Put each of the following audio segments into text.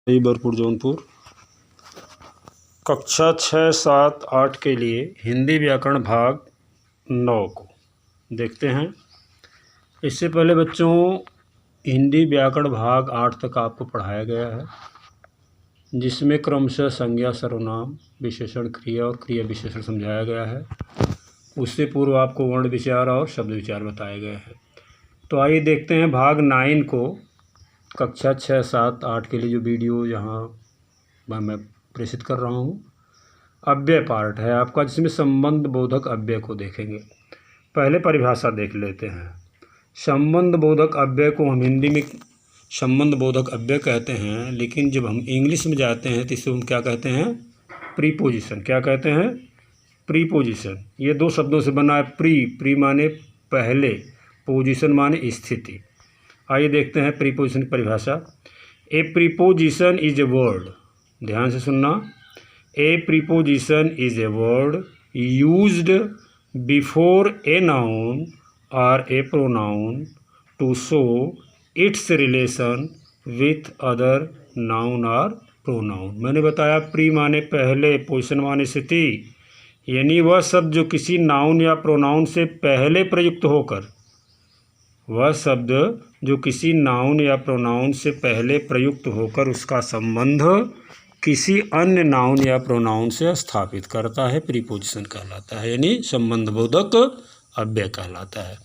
भरपूर जौनपुर कक्षा 6, 7, 8 के लिए हिंदी व्याकरण भाग 9 को देखते हैं। इससे पहले बच्चों हिंदी व्याकरण भाग 8 तक आपको पढ़ाया गया है, जिसमें क्रमशः संज्ञा, सर्वनाम, विशेषण, क्रिया और क्रिया विशेषण समझाया गया है। उससे पूर्व आपको वर्ण विचार और शब्द विचार बताए गए हैं। तो आइए देखते हैं भाग 9 को, कक्षा 6, 7, 8 के लिए जो वीडियो यहाँ मैं प्रेषित कर रहा हूँ। अव्यय पार्ट है आपका, जिसमें संबंध बोधक अव्यय को देखेंगे। पहले परिभाषा देख लेते हैं। संबंध बोधक अव्यय को हम हिंदी में संबंध बोधक अव्यय कहते हैं, लेकिन जब हम इंग्लिश में जाते हैं तो इसे हम क्या कहते हैं? प्रीपोजिशन। क्या कहते हैं? प्रीपोजिशन। ये दो शब्दों से बना है। प्री माने पहले, पोजीशन माने स्थिति। आइए देखते हैं प्रीपोजिशन की परिभाषा। A preposition is a word, ध्यान से सुनना। A preposition is a word used before a noun और a pronoun to show its relation with other noun और प्रोनाउन। मैंने बताया प्री माने पहले, पोजिशन माने स्थिति, यानी वह शब्द जो किसी नाउन या प्रोनाउन से पहले प्रयुक्त होकर, वह शब्द जो किसी नाउन या प्रोनाउन से पहले प्रयुक्त होकर उसका संबंध किसी अन्य नाउन या प्रोनाउन से स्थापित करता है, प्रीपोजिशन कहलाता है, यानी संबंध बोधक अव्यय कहलाता है।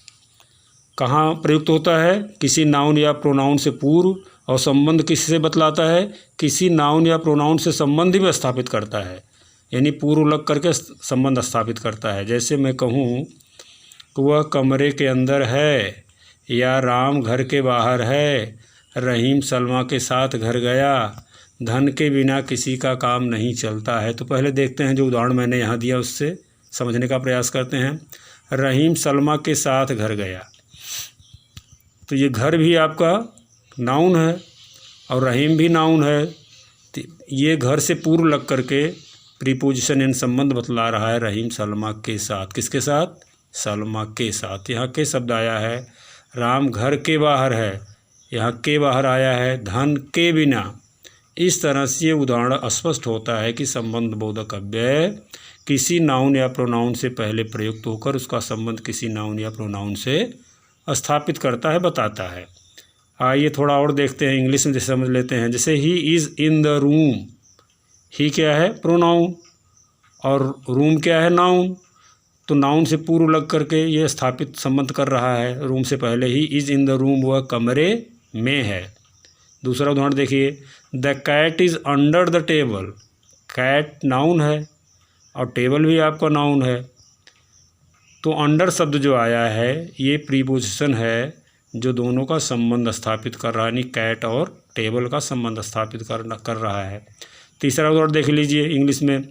कहाँ प्रयुक्त होता है? किसी नाउन या प्रोनाउन से पूर्व, और संबंध किससे बतलाता है? किसी नाउन या प्रोनाउन से संबंध भी स्थापित करता है, यानी पूर्व लग करके संबंध स्थापित करता है। जैसे मैं कहूँ कि वह कमरे के अंदर है, या राम घर के बाहर है, रहीम सलमा के साथ घर गया, धन के बिना किसी का काम नहीं चलता है। तो पहले देखते हैं जो उदाहरण मैंने यहाँ दिया, उससे समझने का प्रयास करते हैं। रहीम सलमा के साथ घर गया, तो ये घर भी आपका नाउन है और रहीम भी नाउन है। तो ये घर से पूर्व लग करके प्रीपोजिशन इन संबंध बतला रहा है रहीम सलमा के साथ। किसके साथ? सलमा के साथ। यहाँ के शब्द आया है। राम घर के बाहर है, यहाँ के बाहर आया है। धन के बिना। इस तरह से ये उदाहरण स्पष्ट होता है कि संबंध बोधक अव्यय किसी नाउन या प्रोनाउन से पहले प्रयुक्त होकर उसका संबंध किसी नाउन या प्रोनाउन से स्थापित करता है, बताता है। आइए थोड़ा और देखते हैं, इंग्लिश में समझ लेते हैं। जैसे he is in the room, he क्या है? प्रोनाउन, और रूम क्या है? नाउन। तो नाउन से पूर्व लग करके ये स्थापित संबंध कर रहा है रूम से पहले। He is in the room, वह कमरे में है। दूसरा उदाहरण देखिए। The cat is under the table. Cat noun है और टेबल भी आपका नाउन है। तो अंडर शब्द जो आया है ये प्रीपोजिशन है जो दोनों का संबंध स्थापित कर रहा है, यानी कैट और टेबल का संबंध स्थापित कर रहा है। तीसरा उदाहरण देख लीजिए इंग्लिश में।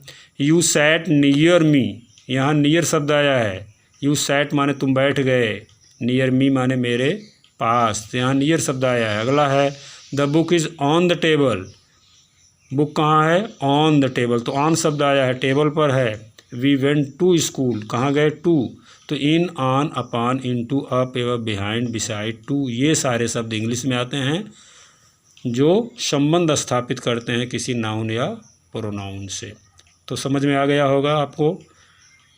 यू सैट नियर मी, यहाँ नियर शब्द आया है। यू सैट माने तुम बैठ गए, नियर मी माने मेरे पास, तो यहाँ नियर शब्द आया है। अगला है the book is on the table. Book कहाँ है? ऑन द टेबल, तो ऑन शब्द आया है, टेबल पर है। वी वेंट टू स्कूल, कहाँ गए? टू, तो इन, ऑन, अपॉन, इनटू, अप, एवं बिहाइंड, बिसाइड, टू, ये सारे शब्द इंग्लिश में आते हैं जो संबंध स्थापित करते हैं किसी नाउन या प्रोनाउन से। तो समझ में आ गया होगा आपको।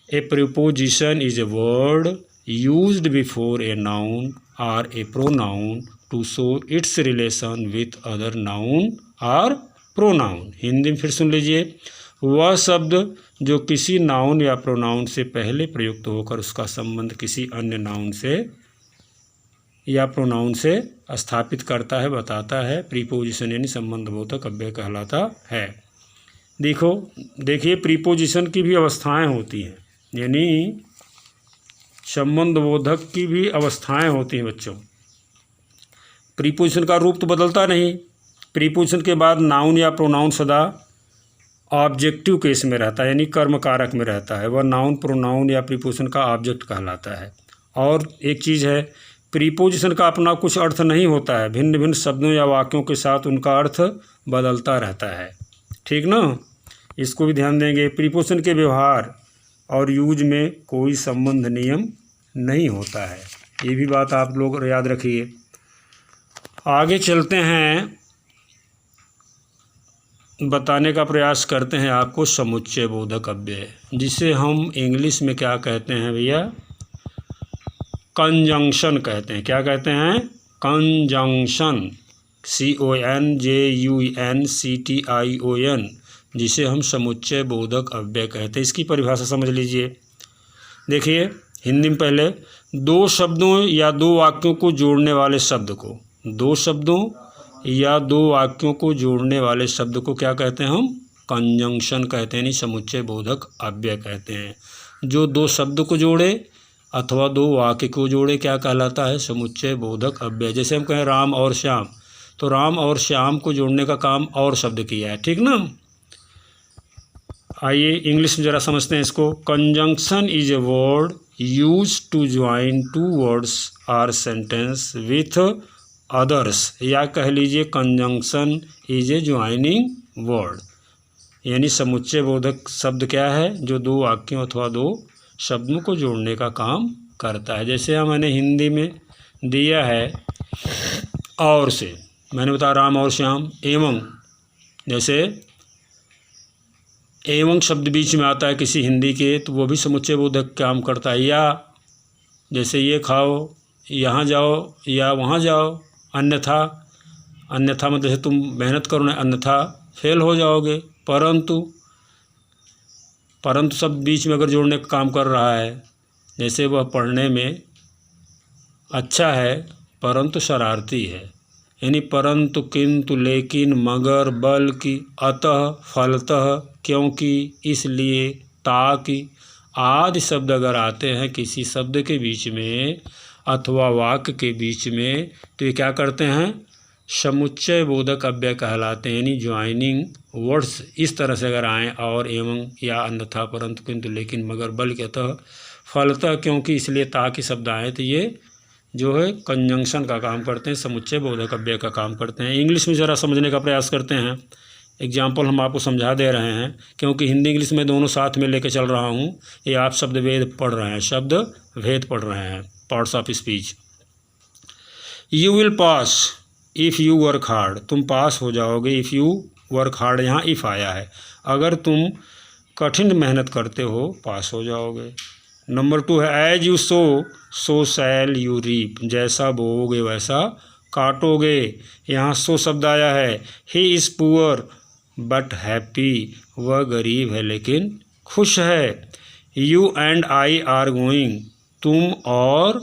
A preposition is a word used before a noun और a pronoun to show its relation with other noun और प्रोनाउन। हिंदी में फिर सुन लीजिए। वह शब्द जो किसी नाउन या प्रोनाउन से पहले प्रयुक्त होकर उसका संबंध किसी अन्य नाउन से या प्रोनाउन से स्थापित करता है, बताता है, प्रीपोजिशन यानी संबंध बोधक अव्यय कहलाता है। देखिए प्रीपोजिशन की भी अवस्थाएं होती हैं, यानी संबंध बोधक की भी अवस्थाएं होती हैं बच्चों। प्रीपोजिशन का रूप तो बदलता नहीं। प्रीपोजिशन के बाद नाउन या प्रोनाउन सदा ऑब्जेक्टिव केस में रहता है, यानी कर्म कारक में रहता है। वह नाउन, प्रोनाउन या प्रीपोजिशन का ऑब्जेक्ट कहलाता है। और एक चीज़ है, प्रीपोजिशन का अपना कुछ अर्थ नहीं होता है, भिन्न भिन्न शब्दों या वाक्यों के साथ उनका अर्थ बदलता रहता है। ठीक ना, इसको भी ध्यान देंगे। प्रीपोजिशन के व्यवहार और यूज में कोई संबंध नियम नहीं होता है, ये भी बात आप लोग याद रखिए। आगे चलते हैं बताने का प्रयास करते हैं आपको समुच्चय बोधक अव्यय, जिसे हम इंग्लिश में क्या कहते हैं भैया, कंजंक्शन कहते हैं। क्या कहते हैं? कंजंक्शन, CONJUNCTION, जिसे हम समुच्चय बोधक अव्यय कहते हैं। इसकी परिभाषा समझ लीजिए। देखिए हिंदी में पहले दो शब्दों या दो वाक्यों को जोड़ने वाले शब्द को, दो शब्दों या दो वाक्यों को जोड़ने वाले शब्द को क्या कहते हैं? हम कंजंक्शन कहते हैं, यानी समुच्चय बोधक अव्यय कहते हैं। जो दो शब्द को जोड़े अथवा दो वाक्य को जोड़े क्या कहलाता है? समुच्चय बोधक अव्यय। जैसे हम कहें राम और श्याम, तो राम और श्याम को जोड़ने का काम और शब्द किया है, ठीक ना। आइए इंग्लिश में ज़रा समझते हैं इसको। Conjunction is a word use to join two words or sentence with others, या कह लीजिए conjunction is a joining word, यानी समुच्चय बोधक शब्द क्या है? जो दो वाक्यों अथवा दो शब्दों को जोड़ने का काम करता है। जैसे हम मैंने हिंदी में दिया है और से, मैंने बताया राम और श्याम, एवं, जैसे एवं शब्द बीच में आता है किसी हिंदी के, तो वो भी समुच्चय बोधक काम करता है। या जैसे ये खाओ, यहाँ जाओ या वहाँ जाओ, अन्यथा, अन्यथा मतलब जैसे तुम मेहनत करो ना, अन्यथा फेल हो जाओगे। परंतु, परंतु शब्द बीच में अगर जोड़ने का काम कर रहा है, जैसे वह पढ़ने में अच्छा है परंतु शरारती है, यानी परंतु, किंतु, लेकिन, मगर, बल्कि, अतः, फलतः, क्योंकि, इसलिए, ताकि आदि शब्द अगर आते हैं किसी शब्द के बीच में अथवा वाक्य के बीच में, तो ये क्या करते हैं? समुच्चय बोधक अव्यय कहलाते हैं, यानी ज्वाइनिंग वर्ड्स इस तरह से अगर आएँ, और, एवं, या, अन्यथा, परंतु, किंतु, लेकिन, मगर, बल्कि, अतः, फलतः, क्योंकि, इसलिए, ताकि शब्द आए, तो ये जो है कंजंक्शन का काम करते हैं, समुच्चय बोधक अव्यय का काम करते हैं। इंग्लिश में ज़रा समझने का प्रयास करते हैं। एग्जाम्पल हम आपको समझा दे रहे हैं, क्योंकि हिंदी इंग्लिश में दोनों साथ में लेके चल रहा हूँ। ये आप शब्द भेद पढ़ रहे हैं, शब्द भेद पढ़ रहे हैं, parts of speech. You will pass if you work hard, तुम पास हो जाओगे। इफ़ यू वर्क हार्ड, यहाँ इफ़ आया है, अगर तुम कठिन मेहनत करते हो पास हो जाओगे। नंबर 2 है as you sow shall you reap, जैसा बोओगे वैसा काटोगे। यहाँ सो शब्द आया है। He is poor but happy, वह गरीब है लेकिन खुश है। You and I are going, तुम और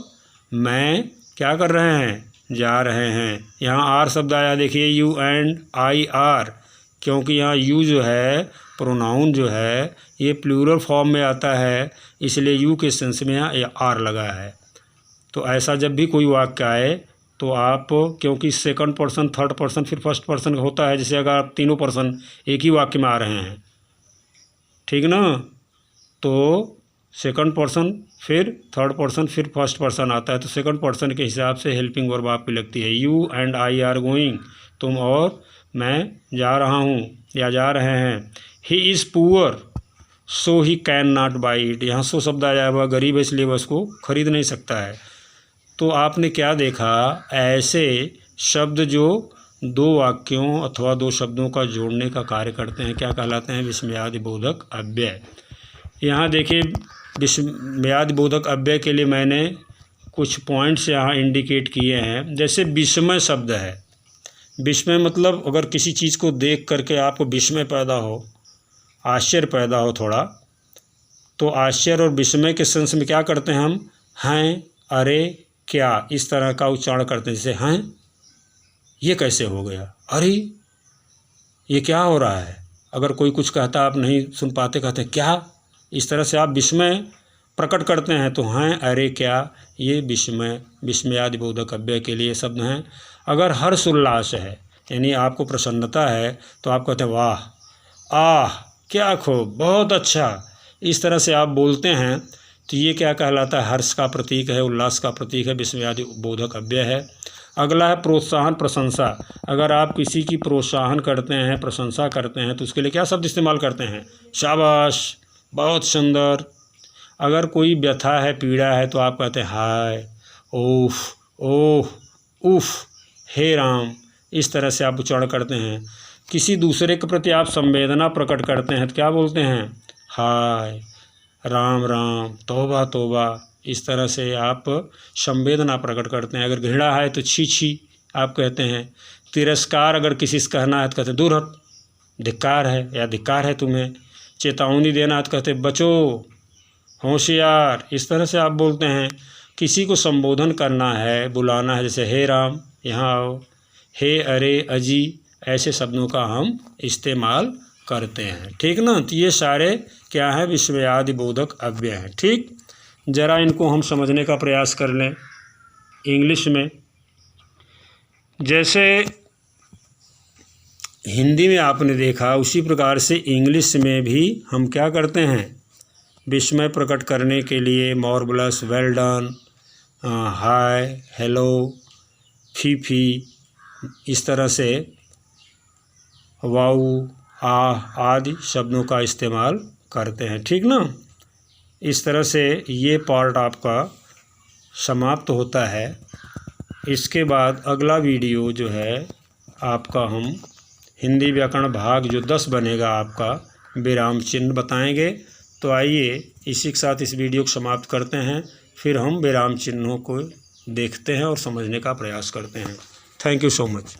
मैं क्या कर रहे हैं? जा रहे हैं। यहाँ आर शब्द आया, देखिए यू एंड आई आर, क्योंकि यहाँ यू जो है प्रोनाउन जो है ये प्लूरल फॉर्म में आता है, इसलिए यू के सेंस में यहाँ आर लगा है। तो ऐसा जब भी कोई वाक्य आए तो आप, क्योंकि सेकंड पर्सन, थर्ड पर्सन, फिर फर्स्ट पर्सन होता है, जैसे अगर आप तीनों पर्सन एक ही वाक्य में आ रहे हैं, ठीक ना, तो सेकंड पर्सन, फिर थर्ड पर्सन, फिर फर्स्ट पर्सन आता है, तो सेकंड पर्सन के हिसाब से हेल्पिंग वर्ब आपकी लगती है। You and I are going, तुम और मैं जा रहा हूँ या जा रहे हैं। ही is poor so he can not by it, यहाँ सो शब्द आया, वह गरीब है इसलिए वह उसको खरीद नहीं सकता है। तो आपने क्या देखा? ऐसे शब्द जो दो वाक्यों अथवा दो शब्दों का जोड़ने का कार्य करते हैं क्या कहलाते हैं? विस्मयादि बोधक अव्यय। यहाँ देखिए विस्मयादि बोधक अव्यय के लिए मैंने कुछ पॉइंट्स यहाँ इंडिकेट किए हैं। जैसे विस्मय शब्द है, विस्मय मतलब अगर किसी चीज़ को देख करके आपको विस्मय पैदा हो, आश्चर्य पैदा हो थोड़ा, तो आश्चर्य और विस्मय के सेंस में क्या करते हैं हम? हैं, अरे, क्या, इस तरह का उच्चारण करते हैं। जैसे हैं, ये कैसे हो गया, अरे ये क्या हो रहा है। अगर कोई कुछ कहता आप नहीं सुन पाते, कहते हैं क्या, इस तरह से आप विस्मय प्रकट करते हैं। तो हैं, अरे, क्या, ये विस्मय, विस्मयादि बोधक अव्यय के लिए शब्द हैं। अगर हर्ष उल्लास है, यानी आपको प्रसन्नता है, तो आप कहते हैं वाह, आह, क्या खूब, बहुत अच्छा, इस तरह से आप बोलते हैं, तो ये क्या कहलाता है? हर्ष का प्रतीक है, उल्लास का प्रतीक है, विस्मयादि बोधक अव्यय है। अगला है प्रोत्साहन, प्रशंसा। अगर आप किसी की प्रोत्साहन करते हैं, प्रशंसा करते हैं, तो उसके लिए क्या शब्द इस्तेमाल करते हैं? शाबाश, बहुत सुंदर। अगर कोई व्यथा है, पीड़ा है, तो आप कहते हैं हाय, ओह, ओह, उफ, हे राम, इस तरह से आप उच्चारण करते हैं। किसी दूसरे के प्रति आप संवेदना प्रकट करते हैं तो क्या बोलते हैं? हाय, राम राम, तौबा तौबा। इस तरह से आप संवेदना प्रकट करते हैं। अगर घृणा है तो छी छी आप कहते हैं। तिरस्कार अगर किसी से कहना है तो कहते दूर हट, धिक्कार है या धिक्कार है तुम्हें। चेतावनी देना है तो कहते बचो, होशियार। इस तरह से आप बोलते हैं। किसी को संबोधन करना है, बुलाना है, जैसे हे राम यहाँ आओ, हे अरे अजी, ऐसे शब्दों का हम इस्तेमाल करते हैं। ठीक ना? तो ये सारे क्या है? विषयादि बोधक अव्यय हैं। ठीक, ज़रा इनको हम समझने का प्रयास कर लें इंग्लिश में। जैसे हिंदी में आपने देखा, उसी प्रकार से इंग्लिश में भी हम क्या करते हैं? विस्मय प्रकट करने के लिए मार्वलस, वेल डन, हाय, हेलो, फी, इस तरह से वाऊ, आह आदि शब्दों का इस्तेमाल करते हैं। ठीक ना? इस तरह से ये पार्ट आपका समाप्त होता है। इसके बाद अगला वीडियो जो है आपका हम हिंदी व्याकरण भाग जो 10 बनेगा आपका, विराम चिन्ह बताएंगे। तो आइए इसी के साथ इस वीडियो को समाप्त करते हैं। फिर हम विराम चिन्हों को देखते हैं और समझने का प्रयास करते हैं। Thank you so much.